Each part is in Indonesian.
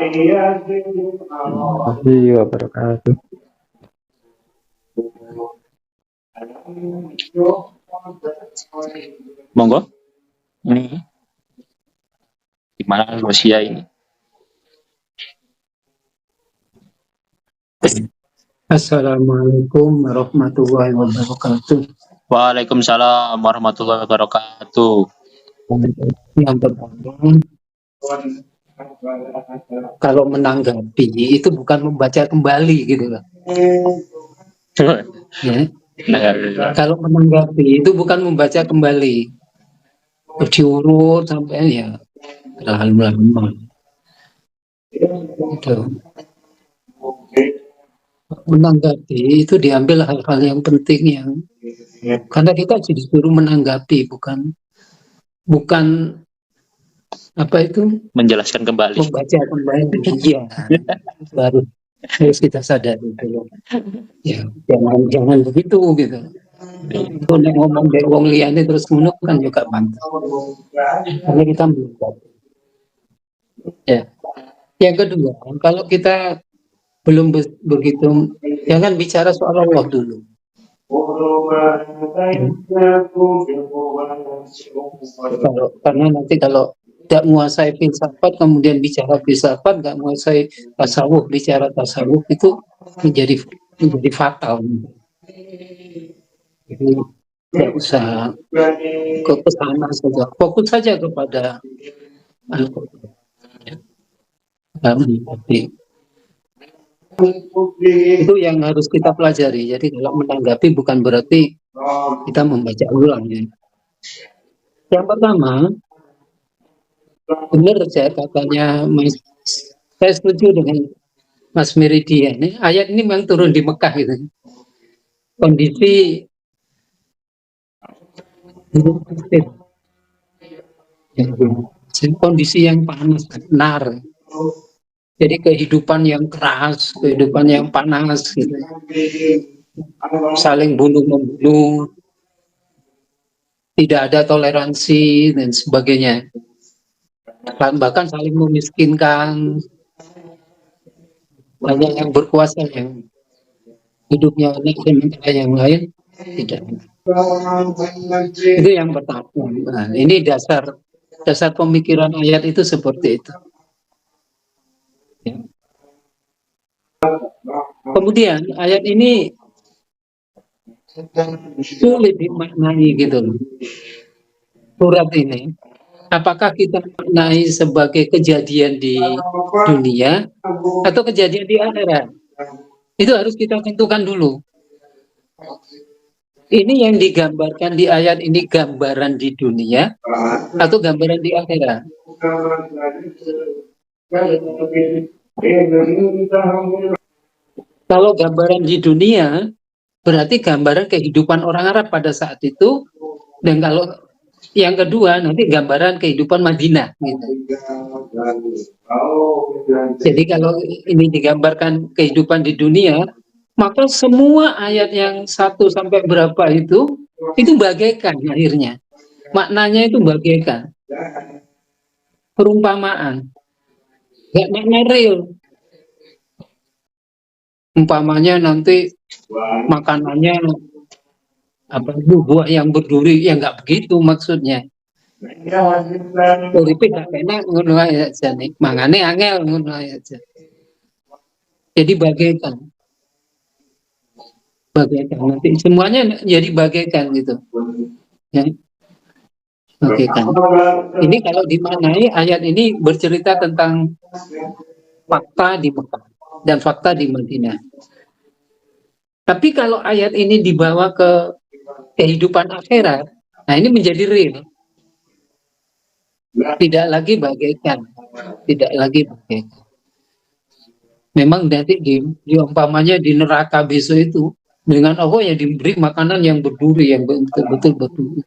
warahmatullahi wabarakatuh. Monggo. Ini gimana Rusia ini? Assalamualaikum warahmatullahi wabarakatuh. Waalaikumsalam warahmatullahi wabarakatuh. Yang pertama, kalau menanggapi itu bukan membaca kembali gitu lah. Ya. Kalau menanggapi itu bukan membaca kembali, diurut sampai ya lama. Itu. Menanggapi itu diambil hal-hal yang penting yang karena kita disuruh menanggapi bukan apa itu menjelaskan kembali, membaca kembali. Iya, baru harus kita sadari dulu. Ya, jangan begitu gitu. Itu ngomong dari wong liyane terus ngono kan juga pantas. Karena kita belum. Ya. Yang kedua, kalau kita belum begitu, jangan bicara soal Allah dulu. Karena nanti kalau tidak menguasai filsafat kemudian bicara filsafat, nggak menguasai tasawuf bicara tasawuf, itu menjadi fatal. Jadi tidak usah ke sana saja, fokus saja kepada Al-Quran. Itu yang harus kita pelajari. Jadi kalau menanggapi bukan berarti kita membaca ulang ya. Yang pertama, benar saya katanya saya setuju dengan Mas Meridian. Ayat ini memang turun di Mekah gitu. Kondisi yang panas, nar. Jadi kehidupan yang keras, kehidupan yang panas gitu. Saling bunuh-membunuh. Tidak ada toleransi dan sebagainya. Bahkan saling memiskinkan. Banyak yang berkuasa yang hidupnya unik sementara yang lain tidak. Itu yang pertama. Nah, ini dasar pemikiran ayat itu seperti itu. Ya. Kemudian ayat ini sulit dimaknai gitu. Surat ini, apakah kita maknai sebagai kejadian di dunia atau kejadian di akhirat? Itu harus kita tentukan dulu. Ini yang digambarkan di ayat ini gambaran di dunia atau gambaran di akhirat? Kalau gambaran di dunia, berarti gambaran kehidupan orang Arab pada saat itu. Dan kalau yang kedua, nanti gambaran kehidupan Madinah. Gitu. Jadi kalau ini digambarkan kehidupan di dunia, maka semua ayat yang 1 sampai berapa itu bagaikan akhirnya. Maknanya itu bagaikan. Perumpamaan. Gak makna real. Umpamanya nanti makanannya buah yang berduri, ya nggak begitu maksudnya. Uripe gak enak ngono ae jane. Mangane angel ngono ae aja. Jadi bagaikan nanti semuanya jadi bagaikan gitu. Ya. Bagaikan. Ini kalau dimaknai ayat ini bercerita tentang fakta di Mekah dan fakta di Madinah. Tapi kalau ayat ini dibawa ke kehidupan akhirat, nah ini menjadi real. Tidak lagi bagaikan. Memang nanti umpamanya di neraka besok itu dengan Allah yang diberi makanan yang berduri, yang betul-betul berduri.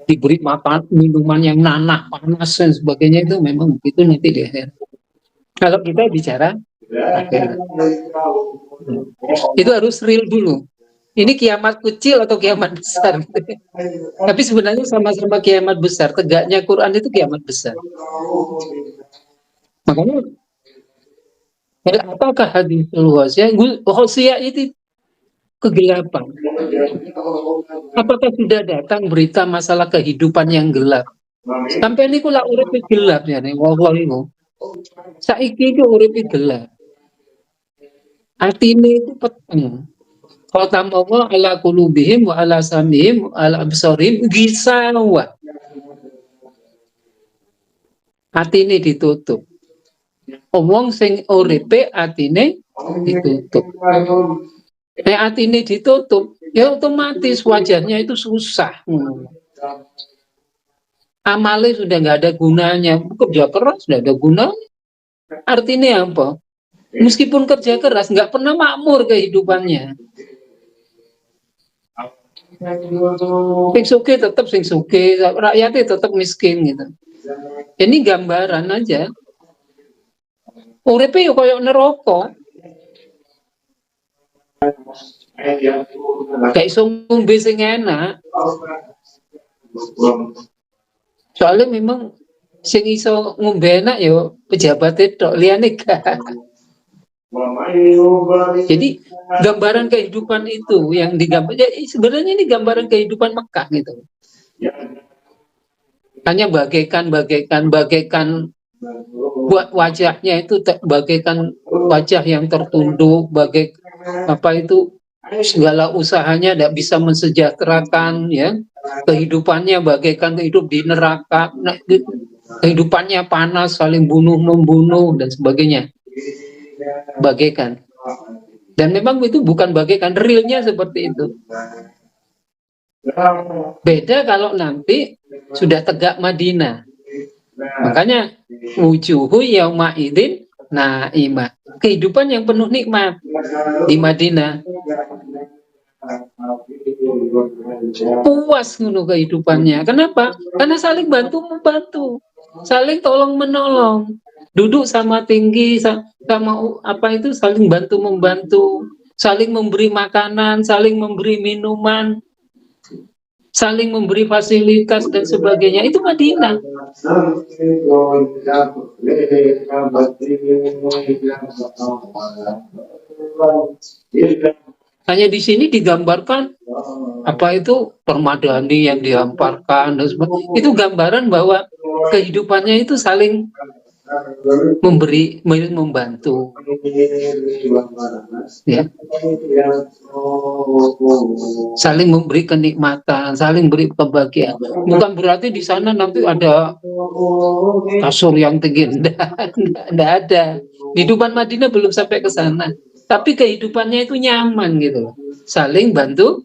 Diberi makan minuman yang nanah, panas dan sebagainya, itu memang begitu nanti di akhirat. Kalau kita bicara akhirat, itu harus real dulu. Ini kiamat kecil atau kiamat besar? Tapi sebenarnya sama-sama kiamat besar. Tegaknya Quran itu kiamat besar. Makanya apakah hadis Hosea itu kegelapan? Apakah sudah datang berita masalah kehidupan yang gelap? Sampai ini kula urip gelap ya nih, wallah itu. Saiki itu urip gelap. Atine itu peteng. Khatamallahu ala qulubihim wa ala samihim wa ala absarihim gisawa. Atine ditutup. Wong sing uripe atine ditutup. Nek atine ditutup, ya otomatis wajahnya itu susah. Amalnya sudah nggak ada gunanya, kerja keras sudah ada gunanya. Artinya apa? Meskipun kerja keras, nggak pernah makmur kehidupannya. Sing suke tetap sing suke, rakyatnya tetap miskin gitu. Ini gambaran aja. Uripe yo koyo neraka. Kayak iso ngombe sing enak. Soalnya memang sing iso ngombe enak yo pejabat itu liyane gak. Jadi gambaran kehidupan itu yang digambar, ya, sebenarnya ini gambaran kehidupan Mekah gitu. Hanya bagaikan buat wajahnya itu bagaikan wajah yang tertunduk, bagai apa itu segala usahanya tidak bisa mensejahterakan, ya kehidupannya bagaikan hidup di neraka, kehidupannya panas, saling bunuh membunuh dan sebagainya, bagaikan. Dan memang itu bukan bagaikan, realnya seperti itu. Beda kalau nanti sudah tegak Madinah. Makanya wujuhu yauma idzin naimah. Kehidupan yang penuh nikmat di Madinah. Puas ngono kehidupannya. Kenapa? Karena saling bantu membantu, saling tolong menolong. Duduk sama tinggi sama apa itu saling bantu membantu, saling memberi makanan, saling memberi minuman, saling memberi fasilitas dan sebagainya. Itu Madinah. Hanya di sini digambarkan apa itu permadani yang dihamparkan dan sebagainya. Itu gambaran bahwa kehidupannya itu saling memberi, membantu, ya. Saling memberi kenikmatan, saling beri kebahagiaan. Bukan berarti di sana nanti ada kasur yang tinggi, enggak ada. Kehidupan Madinah belum sampai ke sana, tapi kehidupannya itu nyaman gitu, saling membantu.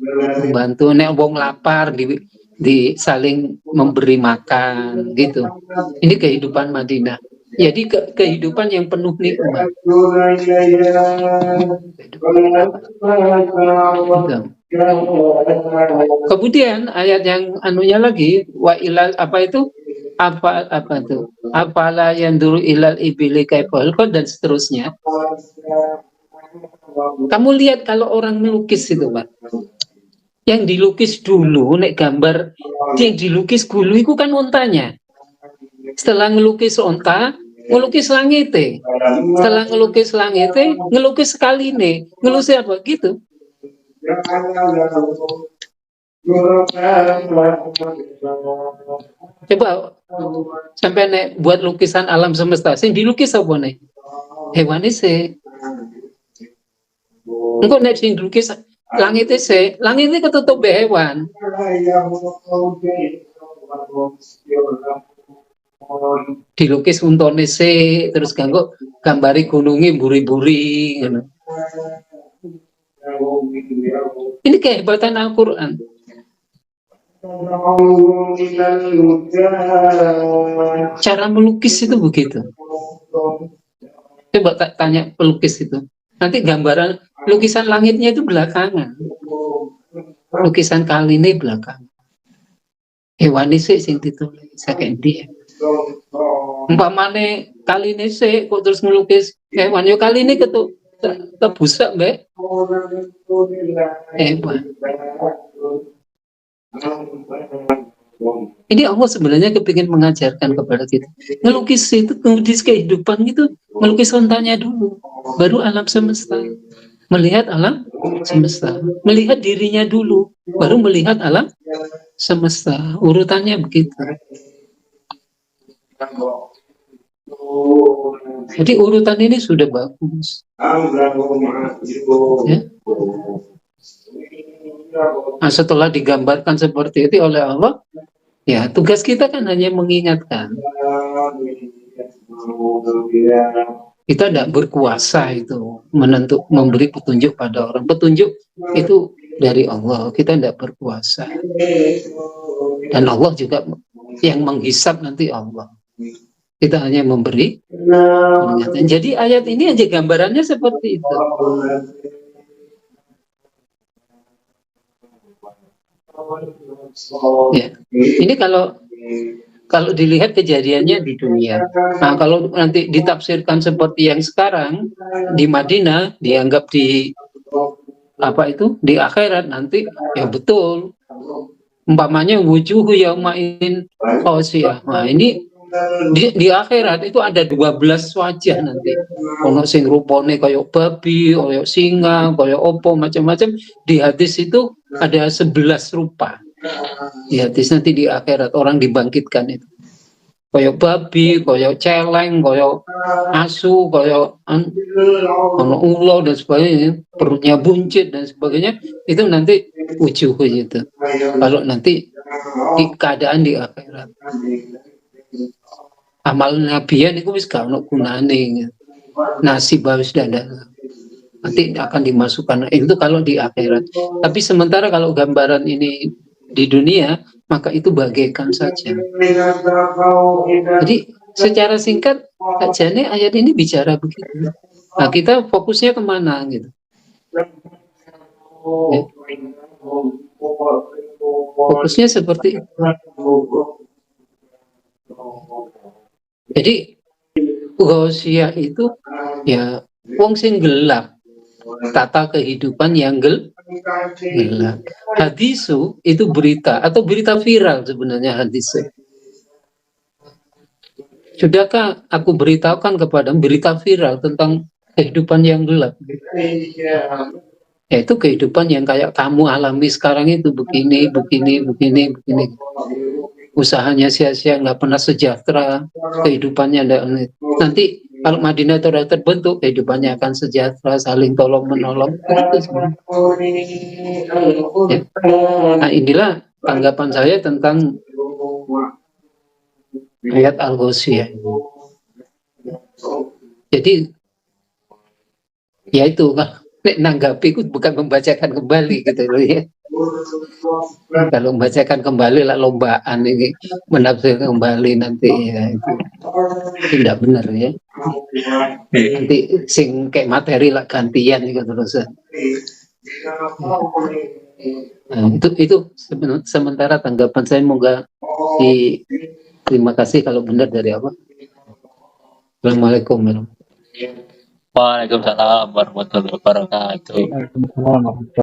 Nek wong lapar di saling memberi makan gitu. Ini kehidupan Madinah. Jadi kehidupan yang penuh nikmat. Kemudian ayat yang anunya lagi, wa ilal apa itu? Apa itu? Apalah yang dulu ilal ibili kaifal dan seterusnya. Kamu lihat kalau orang melukis itu, Pak. Yang dilukis dulu, nek gambar yang dilukis dulu itu kan ontanya. Setelah ngelukis onta, ngelukis langit. Setelah ngelukis langit, ngelukis sekali nih. Ngelukis apa gitu? Coba sampai nek buat lukisan alam semesta, sing dilukis apa nih? Hewan sih. Engko nek sing dilukis langit ini ketutup hewan. Dilukis untone se, terus gambari gunungi buri-buri gitu. Ini kehebatan Al-Quran. Cara melukis itu begitu. Coba tanya pelukis itu. Nanti gambaran lukisan langitnya itu belakangan. Lukisan kali ini belakangan. Hewan ini sing ditulis saking dia. Umpamane kali ini kok terus ngelukis hewan, yo kali ini Kebusak mbak. Hebat. Ini Allah sebenarnya kepingin mengajarkan kepada kita. Ngelukis itu, ngelukis kehidupan itu, ngelukis ontaknya dulu. Baru alam semesta. Melihat alam semesta. Melihat dirinya dulu. Baru melihat alam semesta. Urutannya begitu. Jadi urutan ini sudah bagus. Ya. Nah, setelah digambarkan seperti itu oleh Allah, ya tugas kita kan hanya mengingatkan. Kita tidak berkuasa itu memberi petunjuk pada orang. Petunjuk itu dari Allah. Kita tidak berkuasa. Dan Allah juga yang menghisap nanti Allah. Kita hanya memberi peringatan. Jadi ayat ini aja gambarannya seperti itu. Ya. Ini kalau dilihat kejadiannya di dunia. Nah, kalau nanti ditafsirkan seperti yang sekarang di Madinah dianggap di akhirat nanti ya betul. Umpamanya wujuhu yaumain khosiyah. Nah, ini di akhirat itu ada 12 wajah nanti. Ono sing rupane kaya babi, kaya singa, kaya opo macam-macam. Di hadis itu ada 11 rupa. Di hadis nanti di akhirat orang dibangkitkan itu. Kaya babi, kaya celeng, kaya asu, kaya ono ulo dan sebagainya, perutnya buncit dan sebagainya. Itu nanti wujuh itu. Kalau nanti di keadaan di akhirat. Amal nabiyan itu wis gak ono gunane. Nasib wis dada. Nanti akan dimasukkan itu kalau di akhirat. Tapi sementara kalau gambaran ini di dunia, maka itu bagaikan saja. Jadi secara singkat ajane ayat ini bicara begitu. Nah, kita fokusnya kemana gitu. Ya. Fokusnya seperti itu. Jadi Ghausiyah itu ya wong sing gelap, tata kehidupan yang gelap. Hadisu itu berita atau berita viral sebenarnya hadisu. Sudahkah aku beritahukan kepada berita viral tentang kehidupan yang gelap? Yaitu kehidupan yang kayak kamu alami sekarang itu begini. Usahanya sia-sia, nggak pernah sejahtera, kehidupannya nanti kalau Madinah itu sudah terbentuk, kehidupannya akan sejahtera, saling tolong menolong. Ya. Nah, inilah tanggapan saya tentang ayat Al-Ghasyiyah. Jadi ya itu kan nanggapi bukan membacakan kembali gitu loh ya. Kalau membacakan kembali lah lombaan ini menafsirkan kembali nanti ya itu tidak benar ya. Nanti sing kayak materi lah gantian gitu terusan. Nah, itu sementara tanggapan saya, moga terima kasih kalau benar dari apa. Assalamualaikum warahmatullahi wabarakatuh. Waalaikumsalam warahmatullahi wabarakatuh.